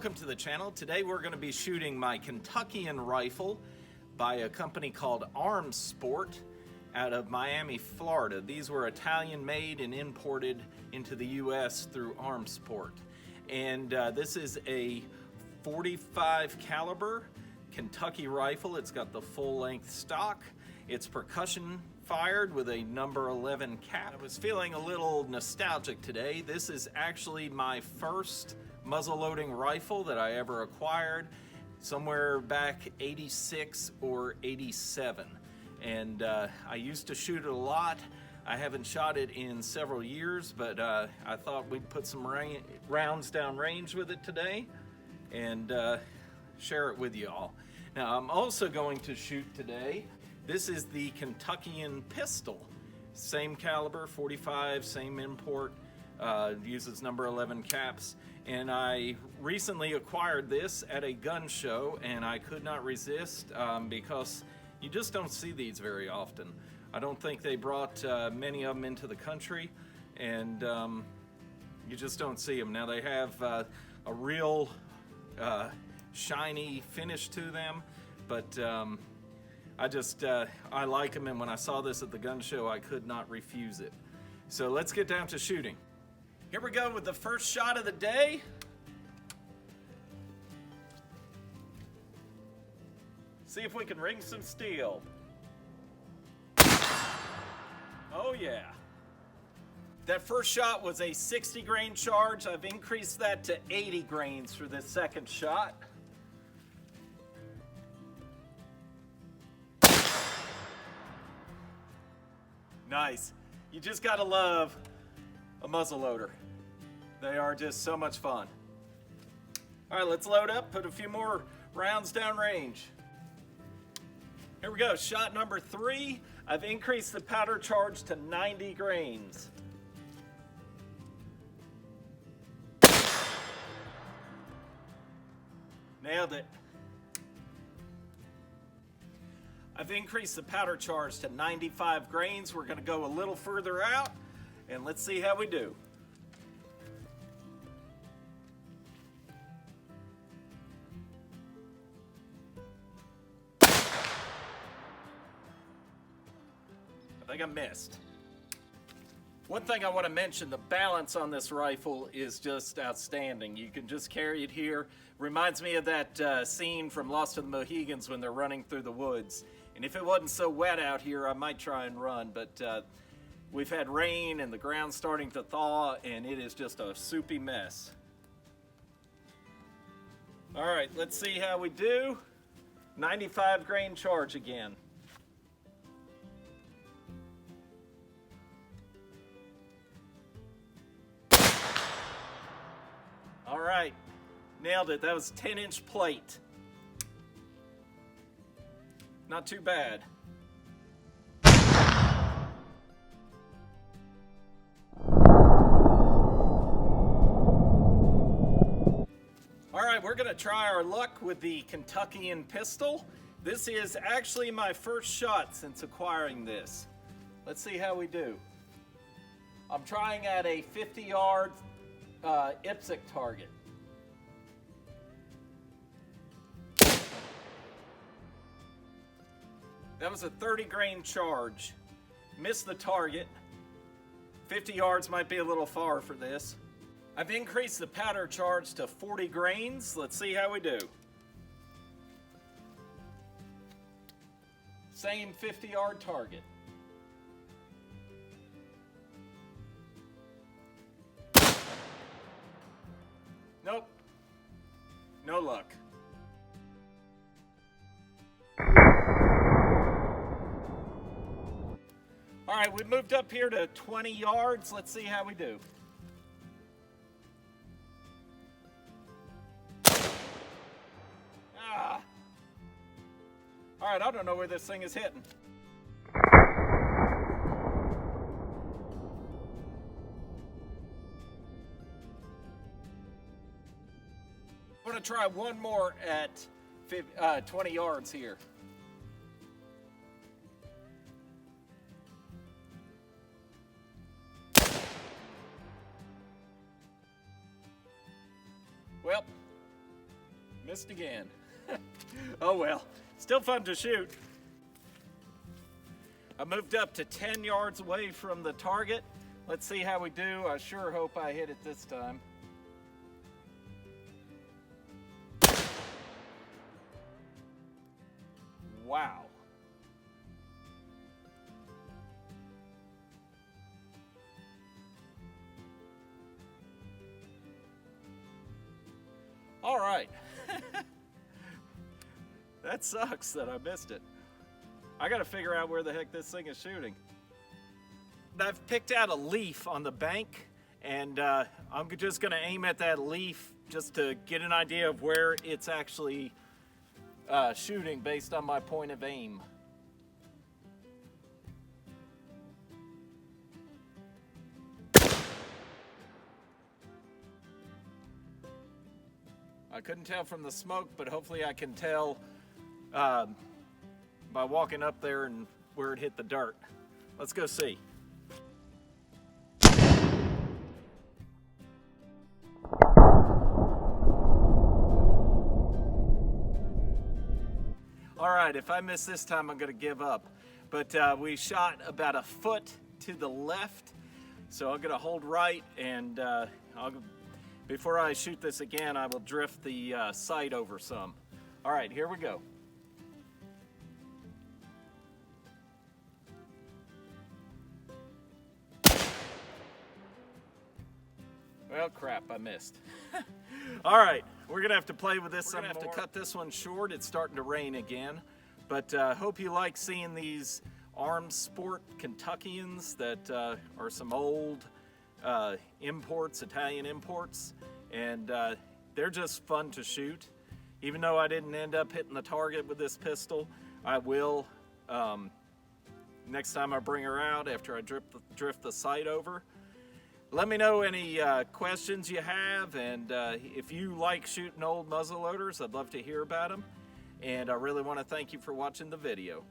welcome to the channel. Today we're going to be shooting my Kentuckian rifle by a company called Armsport out of Miami, Florida. These were Italian made and imported into the US through Armsport. And this is a 45 caliber Kentucky rifle. It's got the full length stock. It's percussion fired with a number 11 cap. I was feeling a little nostalgic today. This is actually my first muzzleloading rifle that I ever acquired, somewhere back 86 or 87. And I used to shoot it a lot. I haven't shot it in several years, but I thought we'd put some rounds down range with it today and share it with you all. Now I'm also going to shoot today. This is the Kentuckian pistol. Same caliber, 45, same import, uses number 11 caps. And I recently acquired this at a gun show, and I could not resist because you just don't see these very often. I don't think they brought many of them into the country, and you just don't see them. Now they have a real shiny finish to them, but I like them, and when I saw this at the gun show, I could not refuse it. So let's get down to shooting. Here we go with the first shot of the day. See if we can ring some steel. Oh yeah. That first shot was a 60 grain charge. I've increased that to 80 grains for this second shot. Nice. You just gotta love a muzzleloader. They are just so much fun. All right, let's load up, put a few more rounds down range. Here we go, shot number 3. I've increased the powder charge to 90 grains. Nailed it. I've increased the powder charge to 95 grains. We're gonna go a little further out, and let's see how we do. I think I missed. One thing I want to mention, the balance on this rifle is just outstanding. You can just carry it here. Reminds me of that scene from Lost in the Mohegans when they're running through the woods. And if it wasn't so wet out here, I might try and run, but we've had rain and the ground's starting to thaw, and it is just a soupy mess. All right, let's see how we do. 95 grain charge again. All right, nailed it. That was 10-inch plate. Not too bad. All right, we're gonna try our luck with the Kentuckian pistol. This is actually my first shot since acquiring this. Let's see how we do. I'm trying at a 50-yard IPSC target. That was a 30 grain charge. Missed the target. 50 yards might be a little far for this. I've increased the powder charge to 40 grains. Let's see how we do. Same 50-yard target. Nope. No luck. All right, we moved up here to 20 yards. Let's see how we do. Ah. All right, I don't know where this thing is hitting. I'm gonna try one more at 20 yards here. Well, Missed again. Oh well, still fun to shoot. I moved up to 10 yards away from the target. Let's see how we do. I sure hope I hit it this time. Wow. All right. That sucks that I missed it. I gotta figure out where the heck this thing is shooting. I've picked out a leaf on the bank, and I'm just gonna aim at that leaf just to get an idea of where it's actually shooting based on my point of aim. I couldn't tell from the smoke, but hopefully I can tell by walking up there and where it hit the dirt. Let's go see. All right, if I miss this time, I'm gonna give up. But we shot about a foot to the left, so I'm gonna hold right, and before I shoot this again, I will drift the sight over some. All right, here we go. Well, crap, I missed. All right, we're gonna have to play with this. I'm gonna have to cut this one short. It's starting to rain again. But hope you like seeing these Armsport Kentuckians that are some old imports, Italian imports. And they're just fun to shoot. Even though I didn't end up hitting the target with this pistol, I will next time I bring her out after I drift the sight over. Let me know any questions you have, and if you like shooting old muzzleloaders, I'd love to hear about them. And I really want to thank you for watching the video.